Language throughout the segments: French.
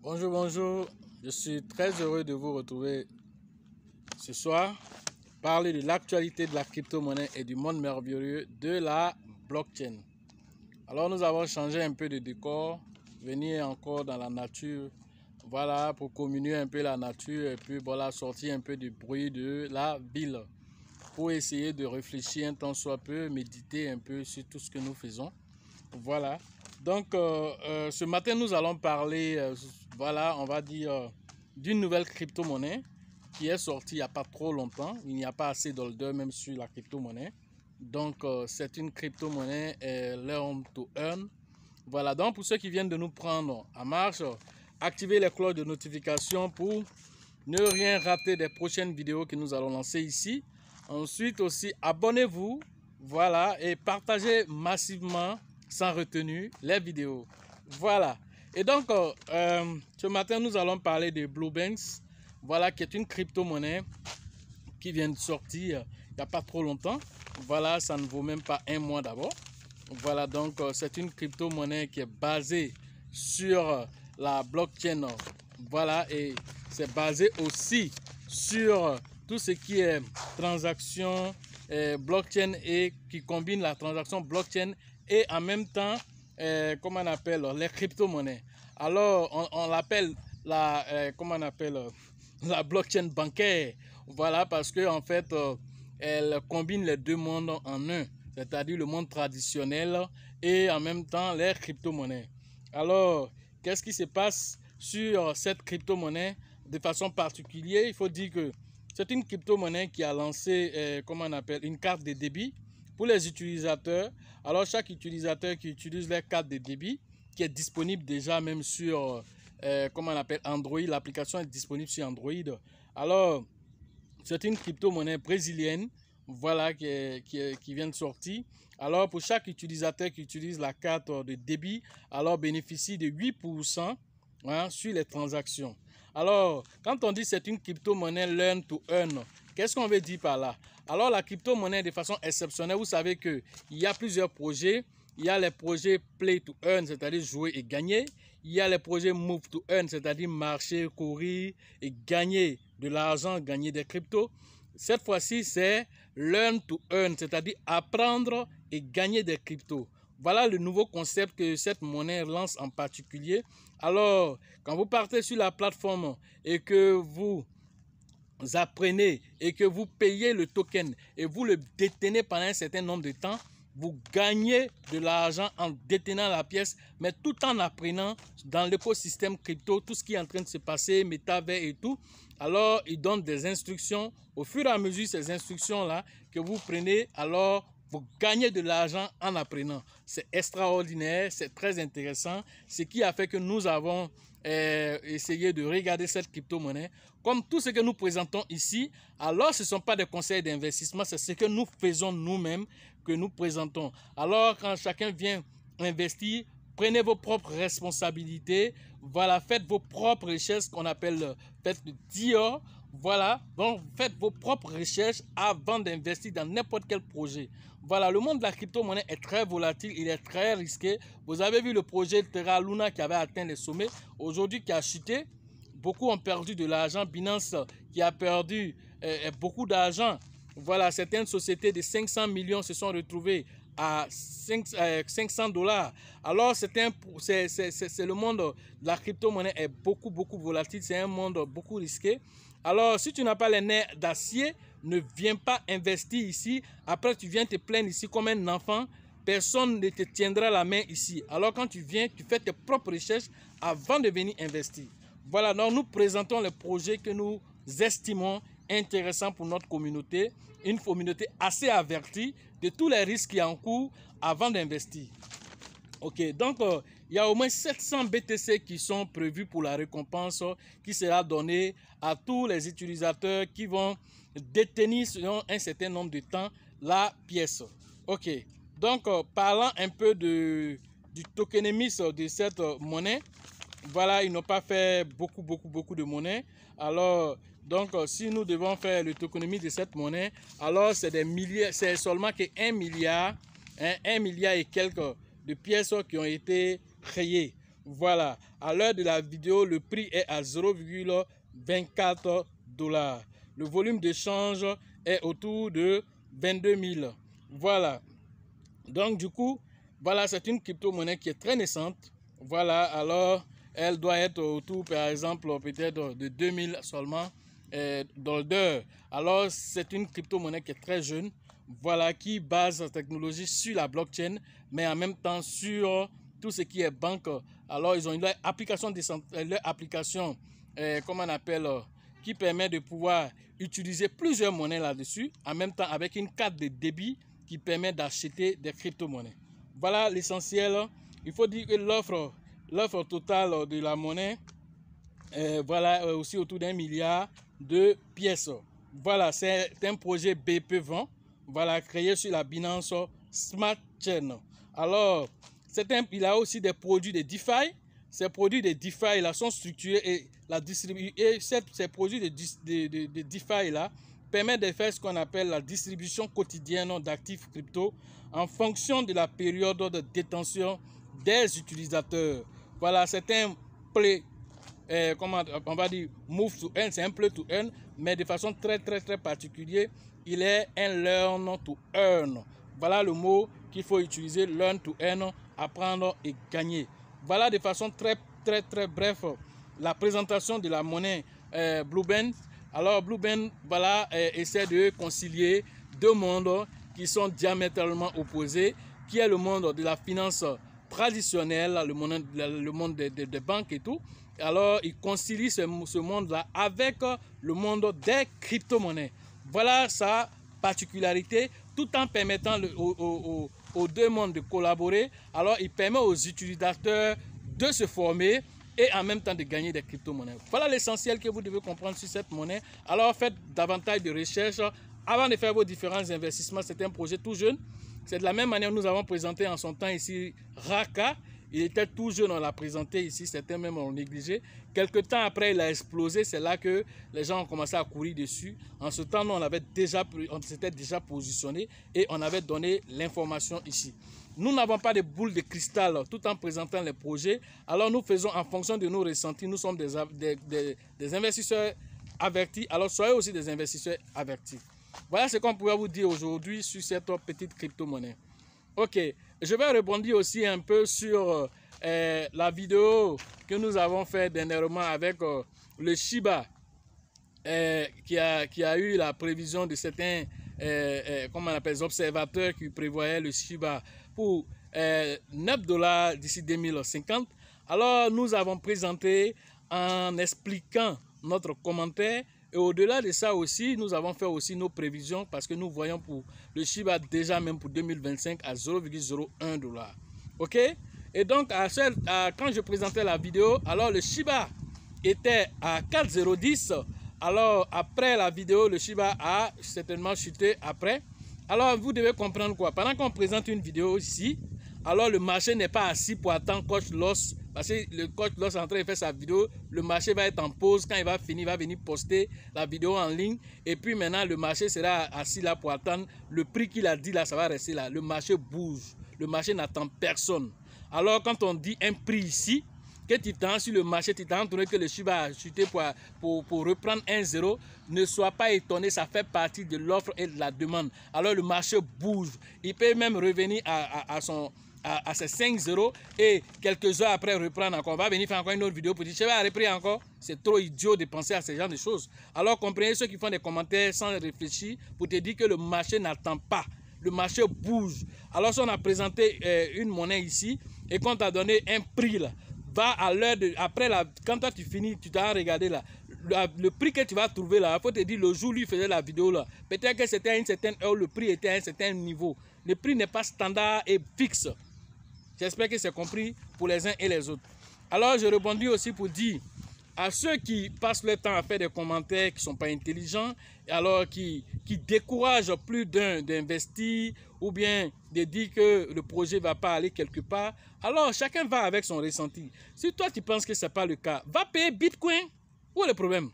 Bonjour, bonjour. Je suis très heureux de vous retrouver ce soir. Parler de l'actualité de la crypto-monnaie et du monde merveilleux de la blockchain. Alors nous avons changé un peu de décor, venir encore dans la nature, voilà, pour communier un peu la nature et puis voilà, sortir un peu du bruit de la ville pour essayer de réfléchir un temps soit peu, méditer un peu sur tout ce que nous faisons. Voilà. Donc, ce matin, nous allons parler, voilà, on va dire, d'une nouvelle crypto-monnaie qui est sortie il n'y a pas trop longtemps. Il n'y a pas assez d'holders même sur la crypto-monnaie. Donc, c'est une crypto-monnaie Learn to Earn. Voilà, donc pour ceux qui viennent de nous prendre en marche, activez les cloches de notification pour ne rien rater des prochaines vidéos que nous allons lancer ici. Ensuite aussi, abonnez-vous, voilà, et partagez massivement sans retenue les vidéos. Voilà. Et donc, ce matin, nous allons parler de Bluebanks, voilà, qui est une crypto-monnaie qui vient de sortir il n'y a pas trop longtemps. Voilà, ça ne vaut même pas un mois d'abord. Voilà, donc c'est une crypto-monnaie qui est basée sur la blockchain. Voilà, et c'est basé aussi sur tout ce qui est transaction blockchain et qui combine la transaction blockchain et en même temps, comment on appelle, les crypto-monnaies. Alors, on l'appelle la, comment on appelle, la blockchain bancaire. Voilà, parce que en fait, elle combine les deux mondes en un, c'est-à-dire le monde traditionnel et en même temps les crypto-monnaies. Alors, qu'est-ce qui se passe sur cette crypto-monnaie de façon particulière? Il faut dire que c'est une crypto-monnaie qui a lancé, comment on appelle, une carte de débit pour les utilisateurs. Alors, chaque utilisateur qui utilise la carte de débit, qui est disponible déjà même sur, comment on appelle, Android, l'application est disponible sur Android. Alors, c'est une crypto-monnaie brésilienne, voilà, qui vient de sortir. Alors, pour chaque utilisateur qui utilise la carte de débit, alors bénéficie de 8% hein, sur les transactions. Alors, quand on dit c'est une crypto-monnaie Learn to Earn, qu'est-ce qu'on veut dire par là? Alors, la crypto-monnaie, de façon exceptionnelle, vous savez qu'il y a plusieurs projets. Il y a les projets Play to Earn, c'est-à-dire jouer et gagner. Il y a les projets Move to Earn, c'est-à-dire marcher, courir et gagner de l'argent, gagner des cryptos. Cette fois-ci, c'est Learn to Earn, c'est-à-dire apprendre et gagner des cryptos. Voilà le nouveau concept que cette monnaie lance en particulier. Alors, quand vous partez sur la plateforme et que vous apprenez et que vous payez le token et vous le détenez pendant un certain nombre de temps, vous gagnez de l'argent en détenant la pièce, mais tout en apprenant dans l'écosystème crypto, tout ce qui est en train de se passer, métavers et tout. Alors, il donne des instructions. Au fur et à mesure, ces instructions-là que vous prenez, alors vous gagnez de l'argent en apprenant. C'est extraordinaire, c'est très intéressant. Ce qui a fait que nous avons essayé de regarder cette crypto-monnaie. Comme tout ce que nous présentons ici, alors ce ne sont pas des conseils d'investissement, c'est ce que nous faisons nous-mêmes que nous présentons. Alors quand chacun vient investir, prenez vos propres responsabilités. Voilà, faites vos propres recherches qu'on appelle faites le DIOR. Voilà, donc faites vos propres recherches avant d'investir dans n'importe quel projet. Voilà, le monde de la crypto-monnaie est très volatile, il est très risqué. Vous avez vu le projet Terra Luna qui avait atteint les sommets, aujourd'hui qui a chuté. Beaucoup ont perdu de l'argent. Binance qui a perdu beaucoup d'argent. Voilà, certaines sociétés de 500 millions se sont retrouvées à 500 $. Alors, c'est le monde de la crypto-monnaie est beaucoup volatile. C'est un monde beaucoup risqué. Alors, si tu n'as pas les nerfs d'acier, ne viens pas investir ici. Après, tu viens te plaindre ici comme un enfant. Personne ne te tiendra la main ici. Alors, quand tu viens, tu fais tes propres recherches avant de venir investir. Voilà, donc nous présentons les projets que nous estimons intéressants pour notre communauté. Une communauté assez avertie de tous les risques qui en cours avant d'investir. Ok, donc il y a au moins 700 BTC qui sont prévus pour la récompense qui sera donnée à tous les utilisateurs qui vont détenir selon un certain nombre de temps la pièce. Ok, donc parlant un peu du tokenomics de cette monnaie. Voilà, ils n'ont pas fait beaucoup de monnaie. Alors, donc, si nous devons faire le tokenomics de cette monnaie, alors c'est des milliers, c'est seulement que 1 milliard, hein, 1 milliard et quelques de pièces qui ont été créées. Voilà, à l'heure de la vidéo, le prix est à 0,24 $. Le volume d'échange est autour de 22 000. Voilà. Donc du coup, voilà, c'est une crypto-monnaie qui est très naissante. Voilà, alors elle doit être autour, par exemple, peut-être de 2000 seulement $. Alors c'est une crypto-monnaie qui est très jeune. Voilà, qui base sa technologie sur la blockchain, mais en même temps sur tout ce qui est banque. Alors ils ont leur application, comment on appelle, qui permet de pouvoir utiliser plusieurs monnaies là-dessus, en même temps avec une carte de débit qui permet d'acheter des crypto-monnaies. Voilà l'essentiel. Il faut dire que l'offre totale de la monnaie, voilà, aussi autour d'1 milliard de pièces. Voilà, c'est un projet BP20, voilà, créé sur la Binance Smart Chain. Alors, il a aussi des produits de DeFi. Ces produits de DeFi là sont structurés et la distribution. Et ces produits de DeFi là permettent de faire ce qu'on appelle la distribution quotidienne d'actifs crypto en fonction de la période de détention des utilisateurs. Voilà, c'est un play, comment on va dire, move to earn, c'est un play to earn, mais de façon très particulière, il est un learn to earn. Voilà le mot qu'il faut utiliser, learn to earn, apprendre et gagner. Voilà de façon très bref la présentation de la monnaie Blueband. Alors Blueband, voilà, essaie de concilier deux mondes qui sont diamétralement opposés, qui est le monde de la finance traditionnelle, le monde des banques et tout. Alors il concilie ce monde-là avec le monde des crypto-monnaies. Voilà sa particularité, tout en permettant aux deux mondes de collaborer. Alors il permet aux utilisateurs de se former et en même temps de gagner des crypto-monnaies. Voilà l'essentiel que vous devez comprendre sur cette monnaie. Alors faites davantage de recherches avant de faire vos différents investissements. C'est un projet tout jeune. C'est de la même manière que nous avons présenté en son temps ici Raka. Il était tout jeune, on l'a présenté ici, certains même ont négligé. Quelque temps après, il a explosé. C'est là que les gens ont commencé à courir dessus. En ce temps, nous, on s'était déjà positionné et on avait donné l'information ici. Nous n'avons pas de boule de cristal tout en présentant les projets. Alors nous faisons en fonction de nos ressentis. Nous sommes des investisseurs avertis. Alors soyez aussi des investisseurs avertis. Voilà ce qu'on pourrait vous dire aujourd'hui sur cette petite crypto-monnaie. Ok, je vais rebondir aussi un peu sur la vidéo que nous avons fait dernièrement avec le Shiba qui a eu la prévision de certains comment on appelle, observateurs qui prévoyaient le Shiba pour 9 $ d'ici 2050. Alors nous avons présenté en expliquant notre commentaire. Et au-delà de ça aussi, nous avons fait aussi nos prévisions parce que nous voyons pour le Shiba déjà même pour 2025 à 0,01 $. Ok? Et donc, quand je présentais la vidéo, alors le Shiba était à 4,010. Alors, après la vidéo, le Shiba a certainement chuté après. Alors, vous devez comprendre quoi? Pendant qu'on présente une vidéo ici, alors le marché n'est pas assis pour attendre Coach Loss. Parce que le Coach Loss est en train de faire sa vidéo, le marché va être en pause. Quand il va finir, il va venir poster la vidéo en ligne. Et puis maintenant, le marché sera assis là pour attendre. Le prix qu'il a dit là, ça va rester là. Le marché bouge. Le marché n'attend personne. Alors quand on dit un prix ici, que tu t'en sur le marché, tu t'en trouvé que le Shiba a chuté pour reprendre 1,0, ne sois pas étonné, ça fait partie de l'offre et de la demande. Alors le marché bouge. Il peut même revenir à ses 5,0 et quelques heures après reprendre encore. On va venir faire encore une autre vidéo pour dire Shiba a repris encore. C'est trop idiot de penser à ce genre de choses. Alors comprenez ceux qui font des commentaires sans réfléchir pour te dire que le marché n'attend pas. Le marché bouge. Alors si on a présenté une monnaie ici et qu'on t'a donné un prix là, va à l'heure de après quand tu finis, tu t'as regardé là, le prix que tu vas trouver là, il faut te dire le jour où lui faisait la vidéo là, peut-être que c'était à une certaine heure, le prix était à un certain niveau. Le prix n'est pas standard et fixe. J'espère que c'est compris pour les uns et les autres. Alors je rebondis aussi pour dire à ceux qui passent leur temps à faire des commentaires qui ne sont pas intelligents, alors qui découragent plus d'un d'investir ou bien de dire que le projet ne va pas aller quelque part, alors chacun va avec son ressenti. Si toi tu penses que ce n'est pas le cas, va payer Bitcoin. Où est le problème?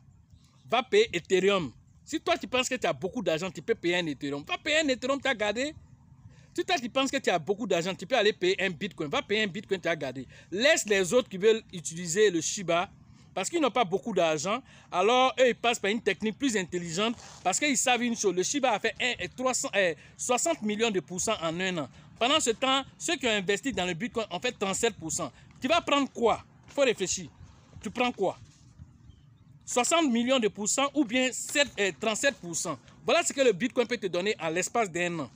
Va payer Ethereum. Si toi tu penses que tu as beaucoup d'argent, tu peux payer un Ethereum. Va payer un Ethereum, tu as gardé. Si toi tu penses que tu as beaucoup d'argent, tu peux aller payer un bitcoin. Va payer un bitcoin, tu as gardé. Laisse les autres qui veulent utiliser le Shiba parce qu'ils n'ont pas beaucoup d'argent. Alors, eux, ils passent par une technique plus intelligente parce qu'ils savent une chose. Le Shiba a fait 60 millions de pourcents en un an. Pendant ce temps, ceux qui ont investi dans le bitcoin ont fait 37%. Tu vas prendre quoi? Il faut réfléchir. Tu prends quoi? 60 millions de pourcents ou bien 37%. Voilà ce que le bitcoin peut te donner en l'espace d'un an.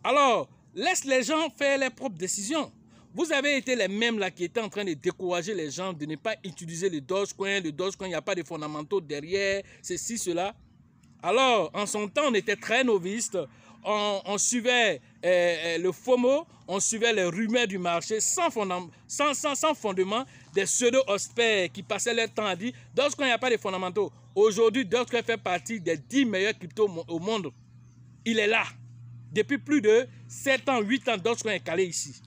Alors, laisse les gens faire leurs propres décisions. Vous avez été les mêmes là qui étaient en train de décourager les gens de ne pas utiliser le Dogecoin. Le Dogecoin, il n'y a pas de fondamentaux derrière, ceci, cela. Alors, en son temps, on était très novices. On suivait le FOMO, on suivait les rumeurs du marché sans fondement, des pseudo-experts qui passaient leur temps à dire Dogecoin, il n'y a pas de fondamentaux. Aujourd'hui, Dogecoin fait partie des 10 meilleurs cryptos au monde. Il est là. Depuis plus de 7 ans, 8 ans, Dogecoin est calé ici.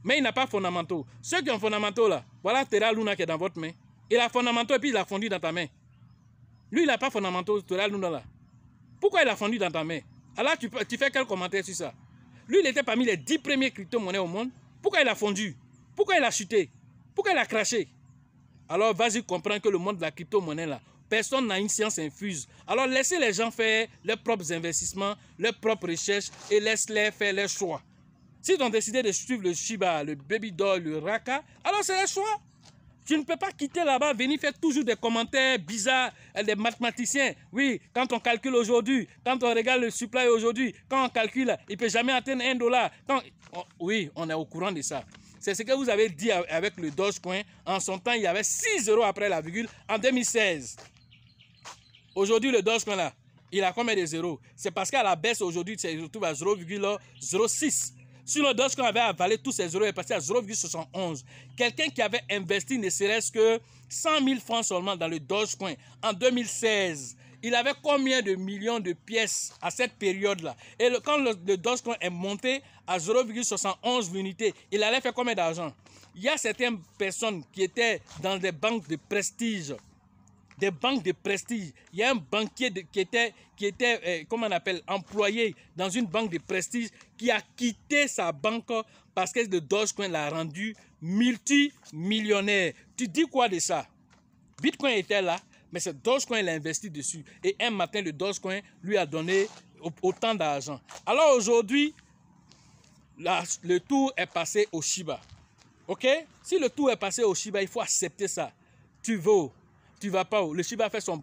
Mais il n'a pas de fondamentaux. Ceux qui ont fondamentaux là, voilà Terra Luna qui est dans votre main. Il a fondamentaux et puis il a fondu dans ta main. Lui, il n'a pas fondamentaux, Terra Luna là. Pourquoi il a fondu dans ta main? Alors, tu fais quel commentaire sur ça? Lui, il était parmi les 10 premiers crypto-monnaies au monde. Pourquoi il a fondu? Pourquoi il a chuté? Pourquoi il a craché? Alors, vas-y comprendre que le monde de la crypto-monnaie, là, personne n'a une science infuse. Alors, laissez les gens faire leurs propres investissements, leurs propres recherches et laisse-les faire leurs choix. S'ils ont décidé de suivre le Shiba, le Baby Doll, le Raka, alors c'est leur choix. Tu ne peux pas quitter là-bas, venir faire toujours des commentaires bizarres, des mathématiciens. Oui, quand on calcule aujourd'hui, quand on regarde le supply aujourd'hui, quand on calcule, il ne peut jamais atteindre $1. Oui, on est au courant de ça. C'est ce que vous avez dit avec le Dogecoin. En son temps, il y avait 6 € après la virgule en 2016. Aujourd'hui, le Dogecoin là, il a combien de zéros? C'est parce qu'à la baisse aujourd'hui, il se retrouve à 0,06. Si le Dogecoin avait avalé tous ces euros et est passé à 0,71, quelqu'un qui avait investi ne serait-ce que 100 000 francs seulement dans le Dogecoin en 2016, il avait combien de millions de pièces à cette période-là? Et quand le Dogecoin est monté à 0,71 l'unité, il allait faire combien d'argent? Il y a certaines personnes qui étaient dans des banques de prestige. Des banques de prestige. Il y a un banquier qui était comment on appelle, employé dans une banque de prestige qui a quitté sa banque parce que le Dogecoin l'a rendu multimillionnaire. Tu dis quoi de ça? Bitcoin était là, mais ce Dogecoin l'a investi dessus. Et un matin, le Dogecoin lui a donné autant d'argent. Alors aujourd'hui, le tour est passé au Shiba. Ok? Si le tour est passé au Shiba, il faut accepter ça. Tu vas pas où? Le Shiba fait son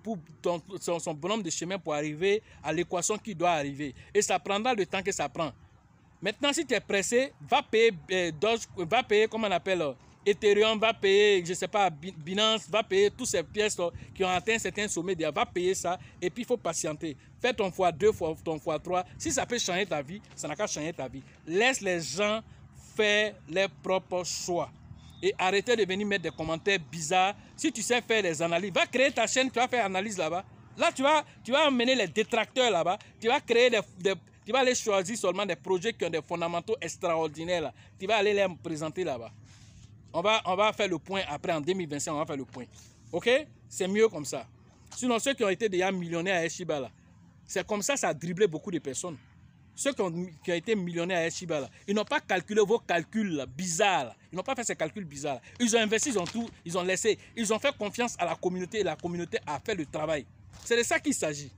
bonhomme de chemin pour arriver à l'équation qui doit arriver. Et ça prendra le temps que ça prend. Maintenant, si tu es pressé, va payer va payer, comment on appelle, Ethereum, va payer, je ne sais pas, Binance, va payer toutes ces pièces qui ont atteint certains sommets. Va payer ça et puis il faut patienter. Fais ton x2, ton x3. Si ça peut changer ta vie, ça n'a qu'à changer ta vie. Laisse les gens faire leurs propres choix. Et arrêtez de venir mettre des commentaires bizarres. Si tu sais faire des analyses, va créer ta chaîne, tu vas faire analyse là-bas. Là, tu vas amener les détracteurs là-bas. Tu vas créer tu vas aller choisir seulement des projets qui ont des fondamentaux extraordinaires là. Tu vas aller les présenter là-bas. On va faire le point après, en 2025, on va faire le point. Ok? C'est mieux comme ça. Sinon, ceux qui ont été déjà millionnaires à Shiba là, c'est comme ça, ça a dribblé beaucoup de personnes. Ceux qui ont été millionnaires à Shiba, là, ils n'ont pas calculé vos calculs là, bizarres. Là. Ils n'ont pas fait ces calculs bizarres. Là. Ils ont investi, ils ont tout, ils ont laissé. Ils ont fait confiance à la communauté et la communauté a fait le travail. C'est de ça qu'il s'agit.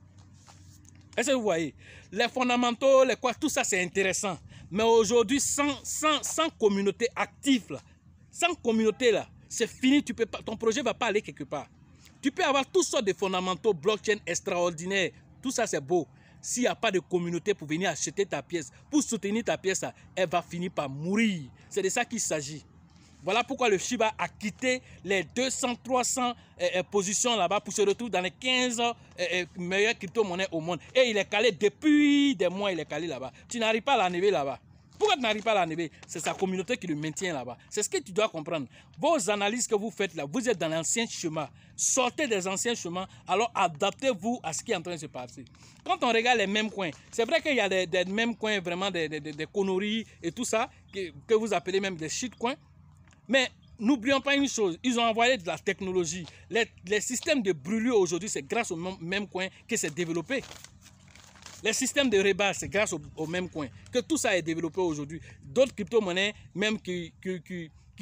Est-ce que vous voyez? Les fondamentaux, tout ça c'est intéressant. Mais aujourd'hui, sans communauté active, là, sans communauté, là, c'est fini. Ton projet ne va pas aller quelque part. Tu peux avoir toutes sortes de fondamentaux, blockchain extraordinaires. Tout ça c'est beau. S'il n'y a pas de communauté pour venir acheter ta pièce, pour soutenir ta pièce, elle va finir par mourir. C'est de ça qu'il s'agit. Voilà pourquoi le Shiba a quitté les 200, 300 positions là-bas pour se retrouver dans les 15 meilleures crypto-monnaies au monde. Et il est calé depuis des mois, il est calé là-bas. Tu n'arrives pas à l'enlever là-bas. Pourquoi tu n'arrives pas à l'enlever? C'est sa communauté qui le maintient là-bas. C'est ce que tu dois comprendre. Vos analyses que vous faites là, vous êtes dans l'ancien chemin. Sortez des anciens chemins, alors adaptez-vous à ce qui est en train de se passer. Quand on regarde les mêmes coins, c'est vrai qu'il y a des mêmes coins, vraiment des conneries et tout ça, que vous appelez même des shitcoins. Mais n'oublions pas une chose, ils ont envoyé de la technologie. Les systèmes de brûlure aujourd'hui, c'est grâce au même coin que c'est développé. Les systèmes de rebat, c'est grâce au même coin que tout ça est développé aujourd'hui. D'autres crypto-monnaies, même qui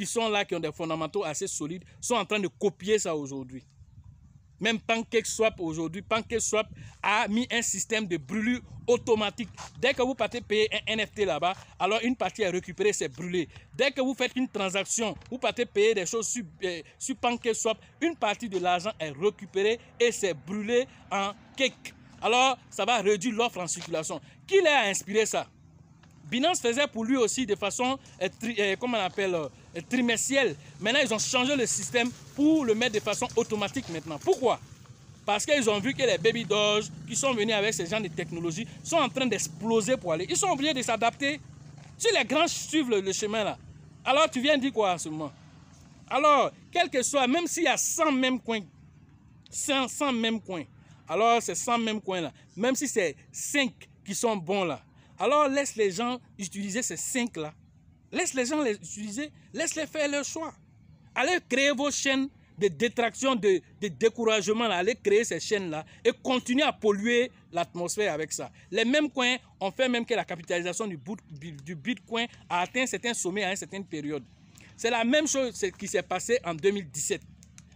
sont là, qui ont des fondamentaux assez solides, sont en train de copier ça aujourd'hui. Même PancakeSwap aujourd'hui, PancakeSwap a mis un système de brûlure automatique. Dès que vous partez payer un NFT là-bas, alors une partie est récupérée, c'est brûlé. Dès que vous faites une transaction, vous partez payer des choses sur PancakeSwap, une partie de l'argent est récupérée et c'est brûlé en cake. Alors, ça va réduire l'offre en circulation. Qui l'a inspiré ça? Binance faisait pour lui aussi de façon trimestrielle. Maintenant, ils ont changé le système pour le mettre de façon automatique maintenant. Pourquoi? Parce qu'ils ont vu que les Baby Doge qui sont venus avec ce genre de technologie sont en train d'exploser pour aller. Ils sont obligés de s'adapter. Si les grands suivent le chemin là, alors tu viens dire quoi en ce moment? Alors, quel que soit, même s'il y a 100 mêmes coins, 100 mêmes coins, alors c'est 100 mêmes coins là, même si c'est 5 qui sont bons là, alors laisse les gens utiliser ces 5 là. Laisse les gens les utiliser, laisse-les faire leur choix. Allez créer vos chaînes de détraction, de découragement là. Allez créer ces chaînes là et continuer à polluer l'atmosphère avec ça. Les mêmes coins ont fait même que la capitalisation du Bitcoin a atteint certains sommets à une certaine période. C'est la même chose qui s'est passé en 2017.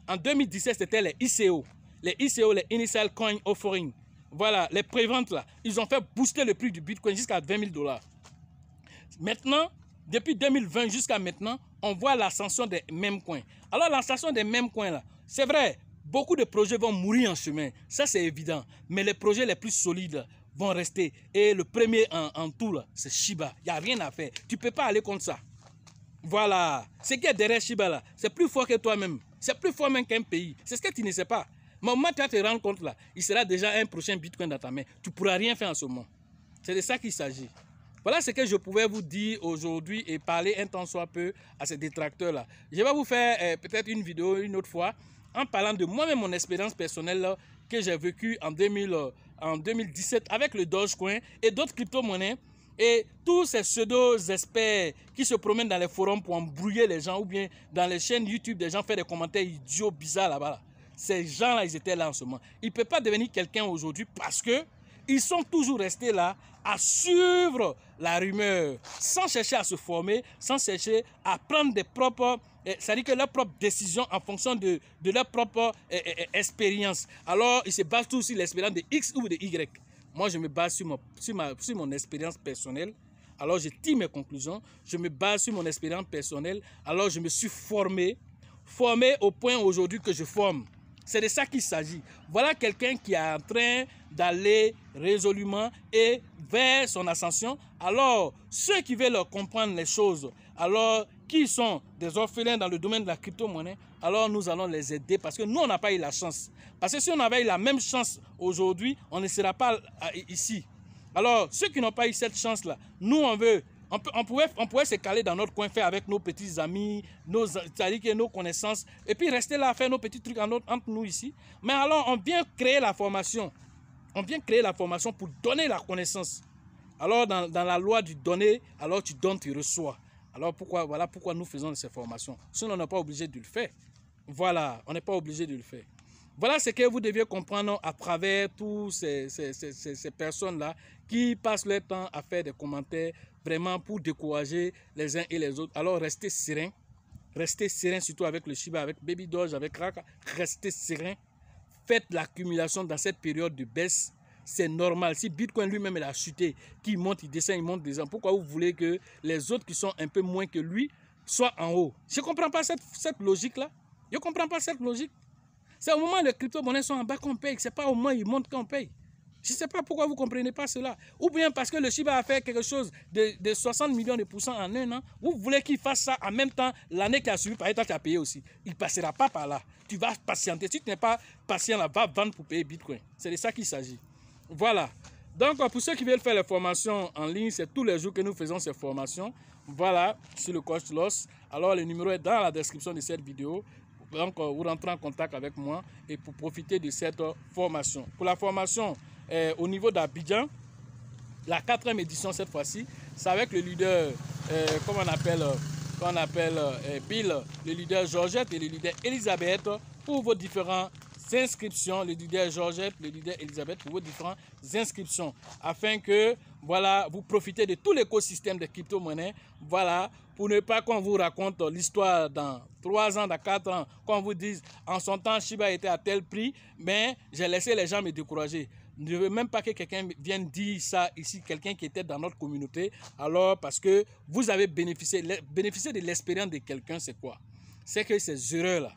En 2017, c'était les ICO. Les ICO, les Initial Coin Offering. Voilà, les préventes là, ils ont fait booster le prix du Bitcoin jusqu'à 20 000 $. Maintenant, depuis 2020 jusqu'à maintenant, on voit l'ascension des mêmes coins. Alors l'ascension des mêmes coins là, c'est vrai, beaucoup de projets vont mourir en chemin, ça c'est évident. Mais les projets les plus solides là, vont rester. Et le premier en tout là, c'est Shiba. Il n'y a rien à faire. Tu ne peux pas aller contre ça. Voilà. Ce qui est derrière Shiba là, c'est plus fort que toi-même. C'est plus fort même qu'un pays. C'est ce que tu ne sais pas. Mais au moment où tu vas te rendre compte là, il sera déjà un prochain Bitcoin dans ta main. Tu ne pourras rien faire en ce moment. C'est de ça qu'il s'agit. Voilà ce que je pouvais vous dire aujourd'hui et parler un temps soit peu à ces détracteurs-là. Je vais vous faire peut-être une vidéo une autre fois en parlant de moi-même, mon expérience personnelle là, que j'ai vécue en 2017 avec le Dogecoin et d'autres crypto-monnaies. Et tous ces pseudo-experts qui se promènent dans les forums pour embrouiller les gens ou bien dans les chaînes YouTube, des gens font des commentaires idiots, bizarres là-bas. Là. Ces gens-là, ils étaient là en ce moment. Ils ne peuvent pas devenir quelqu'un aujourd'hui parce que ils sont toujours restés là à suivre la rumeur, sans chercher à se former, sans chercher à prendre des propres, c'est-à-dire que leurs propres décisions en fonction de leur propre expérience. Alors, ils se basent tous sur l'expérience de X ou de Y. Moi, je me base sur mon expérience personnelle. Alors, je tire mes conclusions. Je me base sur mon expérience personnelle. Alors, je me suis formé au point aujourd'hui que je forme. C'est de ça qu'il s'agit. Voilà quelqu'un qui est en train d'aller résolument et vers son ascension. Alors, ceux qui veulent comprendre les choses, alors qui sont des orphelins dans le domaine de la crypto-monnaie, alors nous allons les aider parce que nous, on n'a pas eu la chance. Parce que si on avait eu la même chance aujourd'hui, on ne sera pas ici. Alors, ceux qui n'ont pas eu cette chance-là, nous, on pourrait se caler dans notre coin, faire avec nos petits amis, c'est-à-dire que nos connaissances, et puis rester là, faire nos petits trucs entre nous ici. Mais alors, on vient créer la formation. On vient créer la formation pour donner la connaissance. Alors, dans la loi du donner, alors tu donnes, tu reçois. Alors, voilà pourquoi nous faisons ces formations. Sinon, on n'est pas obligé de le faire. Voilà, on n'est pas obligé de le faire. Voilà ce que vous deviez comprendre à travers tous ces personnes-là qui passent leur temps à faire des commentaires vraiment pour décourager les uns et les autres. Alors restez serein surtout avec le Shiba, avec Baby Doge, avec Raka. Restez serein. Faites l'accumulation dans cette période de baisse. C'est normal. Si Bitcoin lui-même il a chuté, qu'il monte, il descend, il monte, il descend, pourquoi vous voulez que les autres qui sont un peu moins que lui soient en haut? Je ne comprends pas cette logique-là. Je ne comprends pas cette logique. C'est au moment où les crypto-monnaies sont en bas qu'on paye. Ce n'est pas au moment où ils montent qu'on paye. Je ne sais pas pourquoi vous ne comprenez pas cela. Ou bien parce que le Shiba a fait quelque chose de 60 millions de pourcents en un an. Vous voulez qu'il fasse ça en même temps l'année qui a suivi, par exemple, tu as payé aussi. Il ne passera pas par là. Tu vas patienter. Si tu n'es pas patient là, va vendre pour payer Bitcoin. C'est de ça qu'il s'agit. Voilà. Donc, pour ceux qui veulent faire les formations en ligne, c'est tous les jours que nous faisons ces formations. Voilà, sur le Coach Loss. Alors, le numéro est dans la description de cette vidéo. Donc, vous rentrez en contact avec moi et pour profiter de cette formation. Pour la formation au niveau d'Abidjan, la 4e édition cette fois-ci, c'est avec le leader, Bill, le leader Georgette et le leader Elisabeth pour vos différents inscriptions, le leader Georgette, le leader Elisabeth, pour vos différentes inscriptions, afin que, voilà, vous profitez de tout l'écosystème des crypto-monnaies, voilà, pour ne pas qu'on vous raconte l'histoire dans 3 ans, dans 4 ans, qu'on vous dise, en son temps, Shiba était à tel prix, mais j'ai laissé les gens me décourager. Je ne veux même pas que quelqu'un vienne dire ça ici, quelqu'un qui était dans notre communauté. Alors, parce que vous avez bénéficié de l'expérience de quelqu'un, c'est quoi? C'est que ces erreurs-là,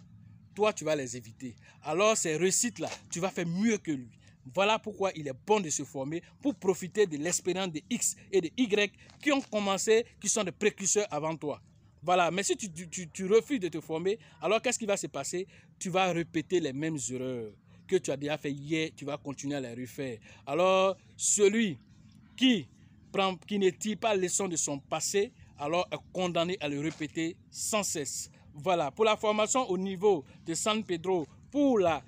toi, tu vas les éviter. Alors, ces réussites-là, tu vas faire mieux que lui. Voilà pourquoi il est bon de se former pour profiter de l'expérience de X et de Y qui ont commencé, qui sont des précurseurs avant toi. Voilà, mais si tu refuses de te former, alors qu'est-ce qui va se passer? Tu vas répéter les mêmes erreurs que tu as déjà fait hier, tu vas continuer à les refaire. Alors, celui qui ne tire pas leçon de son passé, alors est condamné à le répéter sans cesse. Voilà, pour la formation au niveau de San Pedro, pour la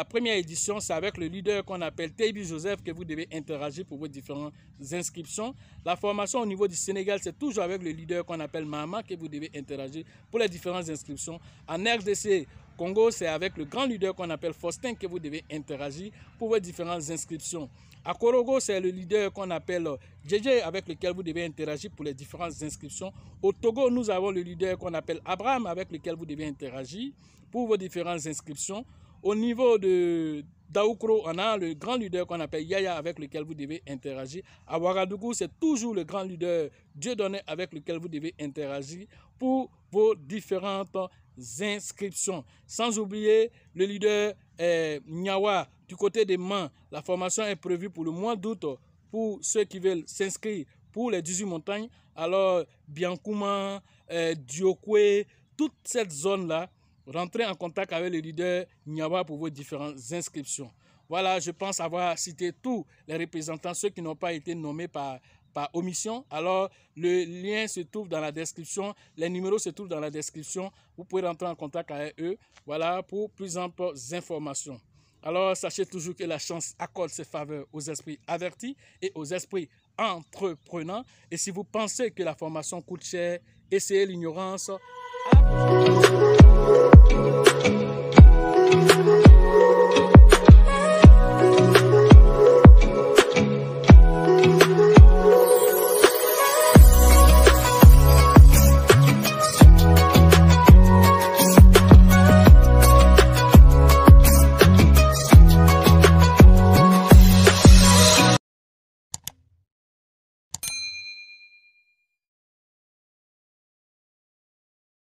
première édition, c'est avec le leader qu'on appelle Teibi Joseph que vous devez interagir pour vos différentes inscriptions. La formation au niveau du Sénégal, c'est toujours avec le leader qu'on appelle Mahama que vous devez interagir pour les différentes inscriptions. En RDC, Congo, c'est avec le grand leader qu'on appelle Faustin que vous devez interagir pour vos différentes inscriptions. À Korogo, c'est le leader qu'on appelle JJ avec lequel vous devez interagir pour les différentes inscriptions. Au Togo, nous avons le leader qu'on appelle Abraham avec lequel vous devez interagir pour vos différentes inscriptions. Au niveau de Daoukro, on a le grand leader qu'on appelle Yaya avec lequel vous devez interagir. À Ouagadougou, c'est toujours le grand leader Dieudonné avec lequel vous devez interagir pour vos différentes inscriptions. Sans oublier le leader Nyawa du côté des Mans. La formation est prévue pour le mois d'août pour ceux qui veulent s'inscrire pour les 18 montagnes. Alors, Biancouma, Diokwe, toute cette zone-là, rentrez en contact avec le leader Nyawa pour vos différentes inscriptions. Voilà, je pense avoir cité tous les représentants, ceux qui n'ont pas été nommés par omission. Alors, le lien se trouve dans la description, les numéros se trouvent dans la description. Vous pouvez rentrer en contact avec eux, voilà, pour plus amples informations. Alors, sachez toujours que la chance accorde ses faveurs aux esprits avertis et aux esprits entreprenants. Et si vous pensez que la formation coûte cher, essayez l'ignorance.